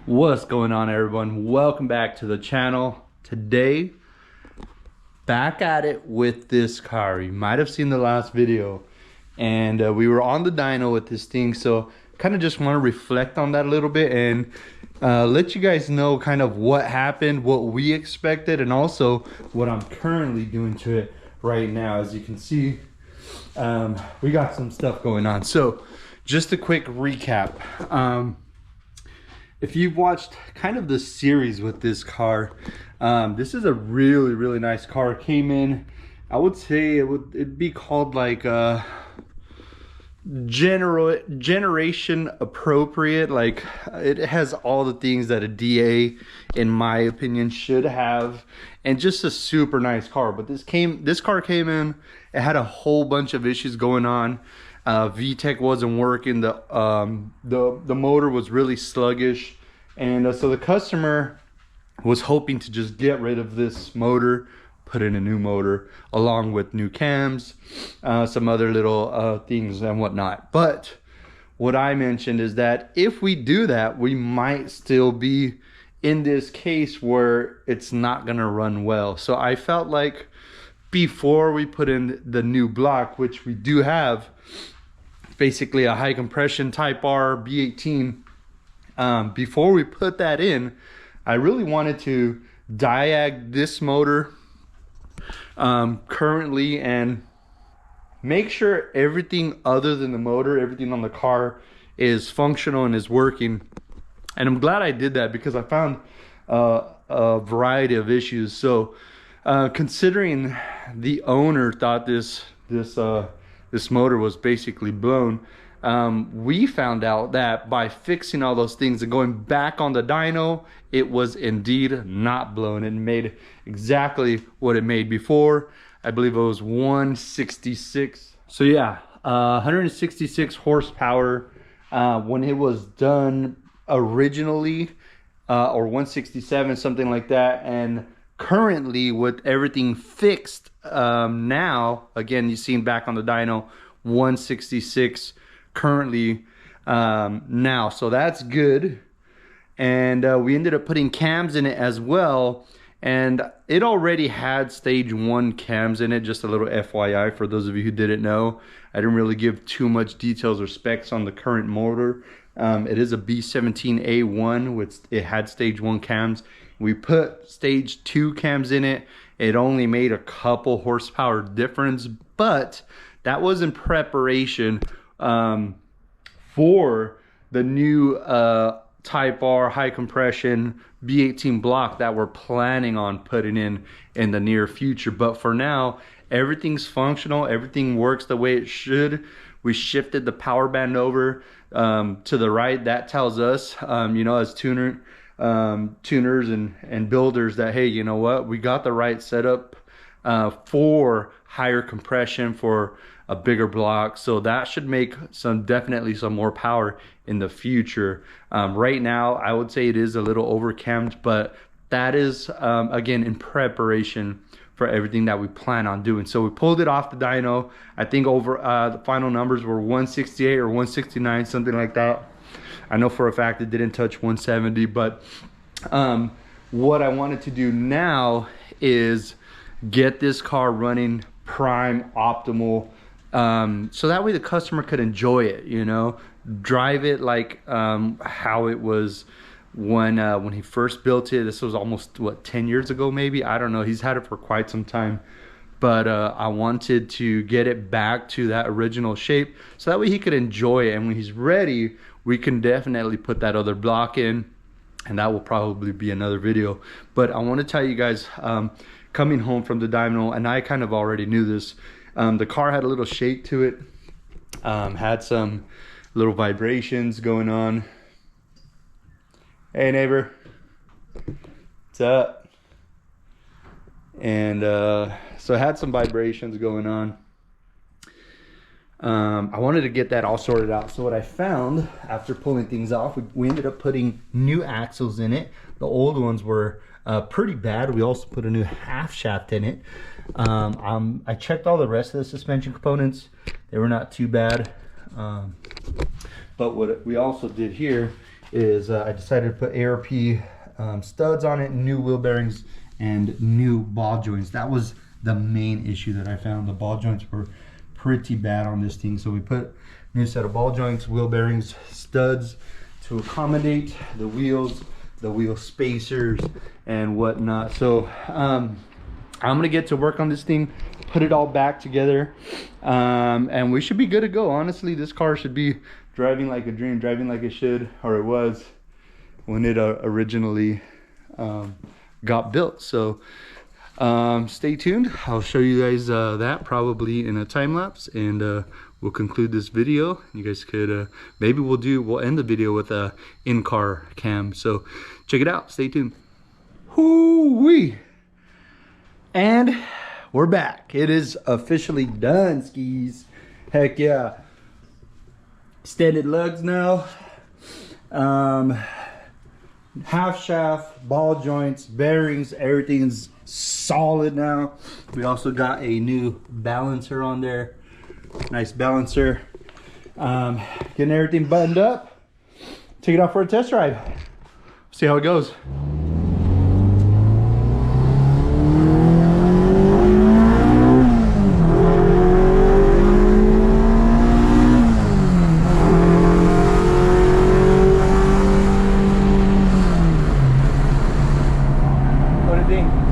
What's going on, everyone? Welcome back to the channel. Today, back at it with this car. You might have seen the last video, and we were on the dyno with this thing, so kind of just want to reflect on that a little bit and let you guys know kind of what happened, what we expected, and also what I'm currently doing to it right now. As you can see, we got some stuff going on. So just a quick recap. If you've watched kind of the series with this car, this is a really nice car. It came in, I would say it'd be called like generation appropriate. Like, it has all the things that a DA, in my opinion, should have, and just a super nice car. But this car came in, it had a whole bunch of issues going on. VTEC wasn't working, the motor was really sluggish, and so the customer was hoping to just get rid of this motor, put in a new motor along with new cams, some other little things and whatnot. But what I mentioned is that if we do that, we might still be in this case where it's not gonna run well. So I felt like before we put in the new block, which we do have, basically a high compression Type R B18, before we put that in, I really wanted to diag this motor currently and make sure everything other than the motor, everything on the car, is functional and is working. And I'm glad I did that, because I found a variety of issues. So considering the owner thought this motor was basically blown, we found out that by fixing all those things and going back on the dyno, it was indeed not blown. It made exactly what it made before. I believe it was 166. So yeah, 166 horsepower when it was done originally, or 167, something like that. And currently, with everything fixed, now, again, you've seen back on the dyno, 166 currently now. So that's good. And we ended up putting cams in it as well. And it already had stage 1 cams in it, just a little FYI for those of you who didn't know. I didn't really give too much details or specs on the current motor. It is a B17A1, which it had stage 1 cams. We put stage 2 cams in it. It only made a couple horsepower difference, but that was in preparation for the new Type R high compression B18 block that we're planning on putting in the near future. But for now, everything's functional, everything works the way it should. We shifted the power band over to the right. That tells us, you know, as tuners and builders, that hey, you know what, we got the right setup for higher compression, for a bigger block. So that should make definitely some more power in the future. Right now, I would say it is a little overcammed, but that is again in preparation for everything that we plan on doing. So we pulled it off the dyno. I think over the final numbers were 168 or 169, something like that. I know for a fact it didn't touch 170, but what I wanted to do now is get this car running prime, optimal, so that way the customer could enjoy it, you know, drive it like how it was when he first built it. This was almost, what, 10 years ago maybe? I don't know. He's had it for quite some time, but I wanted to get it back to that original shape so that way he could enjoy it. And when he's ready, we can definitely put that other block in, and that will probably be another video. But I want to tell you guys, coming home from the dyno, and I kind of already knew this, the car had a little shake to it, had some little vibrations going on. Hey neighbor, what's up? And so it had some vibrations going on. I wanted to get that all sorted out. So what I found after pulling things off, we ended up putting new axles in it. The old ones were pretty bad. We also put a new half shaft in it. I checked all the rest of the suspension components. They were not too bad. But what we also did here is I decided to put ARP studs on it, new wheel bearings, and new ball joints. That was the main issue that I found. The ball joints were pretty bad on this thing, so we put new set of ball joints, wheel bearings, studs to accommodate the wheels, the wheel spacers and whatnot. So I'm gonna get to work on this thing, put it all back together, and we should be good to go. Honestly, this car should be driving like a dream, driving like it should, or it was when it originally got built. So stay tuned. I'll show you guys that probably in a time lapse, and we'll conclude this video. You guys could maybe we'll end the video with a in-car cam. So check it out. Stay tuned. Hoo-wee! And we're back. It is officially done, skis. Heck yeah. Extended lugs now. Half shaft, ball joints, bearings, everything's solid now. We also got a new balancer on there. Nice balancer. Getting everything buttoned up. Take it out for a test drive. See how it goes.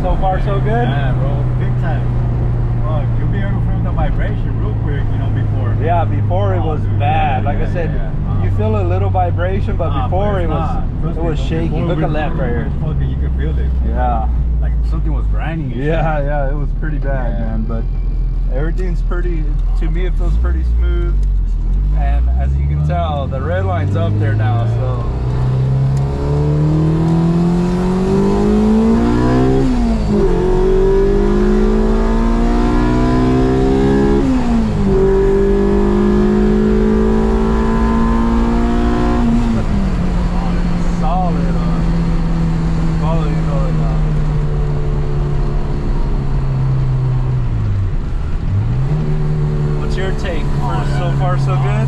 So far, so good? Yeah, bro, big time. Well, you'll be able to feel the vibration real quick, you know, before. Yeah, before it was dude, bad. yeah, Like I said, you feel a little vibration, but before it was shaky. Look at left right here. Okay, you can feel it. Yeah. Like something was grinding. Yeah, it was pretty bad, man. But everything's pretty, to me it feels pretty smooth. And as you can tell, the red line's up there now, so. Take so far so good.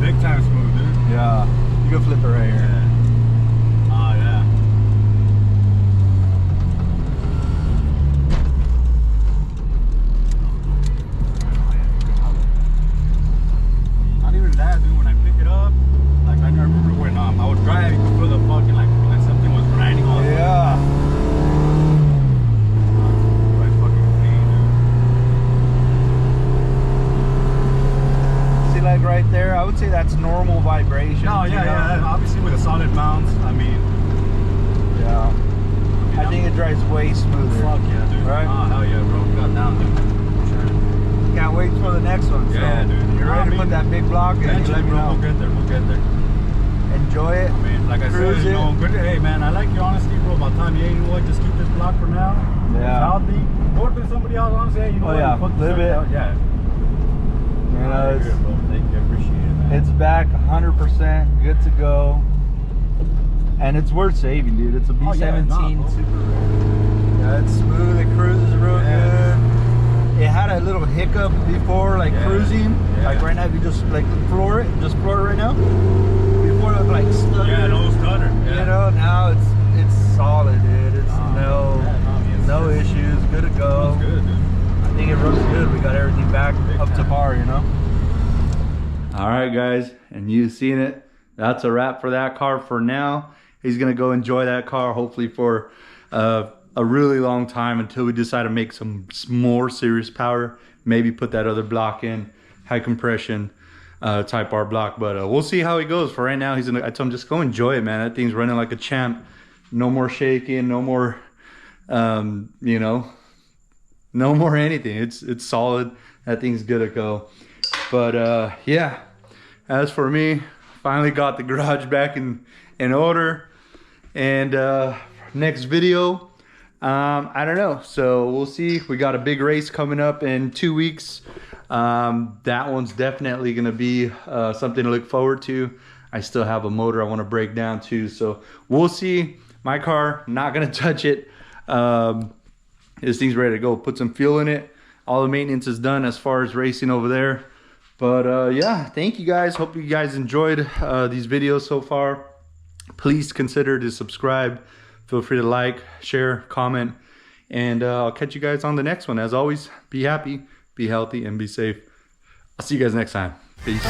Big time smooth, dude. Yeah, you can flip it right here. Oh yeah. Not even that, dude. When I pick it up, like I remember when I was driving, you could feel the fucking like something was grinding on. Yeah. Like right there, I would say that's normal vibration. No, yeah. Obviously with a solid mount, I mean, yeah. I think it drives way smoother. Fuck yeah, dude. Right? Oh, hell yeah, bro. Got down, dude. Sure. Can't wait for the next one. Yeah, so dude. You're ready to put that big block in? Eventually, bro. We'll get there. We'll get there. Enjoy it. I mean, like I said, you know, good. Hey, man, I like your honesty, bro. By the time you know what, just keep this block for now. Yeah. Healthy. Or to somebody else, honestly, hey, you know what? Yeah. Live it. Yeah. You know, it's, good, bro. Thank you. I appreciate it, man. It's back 100%, good to go. And it's worth saving, dude. It's a B17 Super Rare. Yeah, it's smooth. It cruises real good. It had a little hiccup before, like cruising. Yeah. Like right now, if you just like floor it right now. Before it like stutter. Yeah, no stutter. Yeah. You know, now it's solid, dude. It's no issues. Good to go. That's good, dude. I think it runs good. We got everything back up to par, you know. All right, guys, and you've seen it. That's a wrap for that car for now. He's gonna go enjoy that car, hopefully for a really long time, until we decide to make some more serious power. Maybe put that other block in, high compression Type R block. But we'll see how he goes. For right now, I told him just go enjoy it, man. That thing's running like a champ. No more shaking, no more, you know, no more anything. It's solid. That thing's good to go. But yeah, as for me, finally got the garage back in order. And next video, I don't know, so we'll see. We got a big race coming up in 2 weeks. That one's definitely gonna be something to look forward to. I still have a motor I want to break down too, so we'll see. My car, not gonna touch it. This thing's ready to go. Put some fuel in it. All the maintenance is done as far as racing over there. But yeah, thank you guys. Hope you guys enjoyed these videos so far. Please consider to subscribe. Feel free to like, share, comment, and I'll catch you guys on the next one. As always, be happy, be healthy, and be safe. I'll see you guys next time. Peace.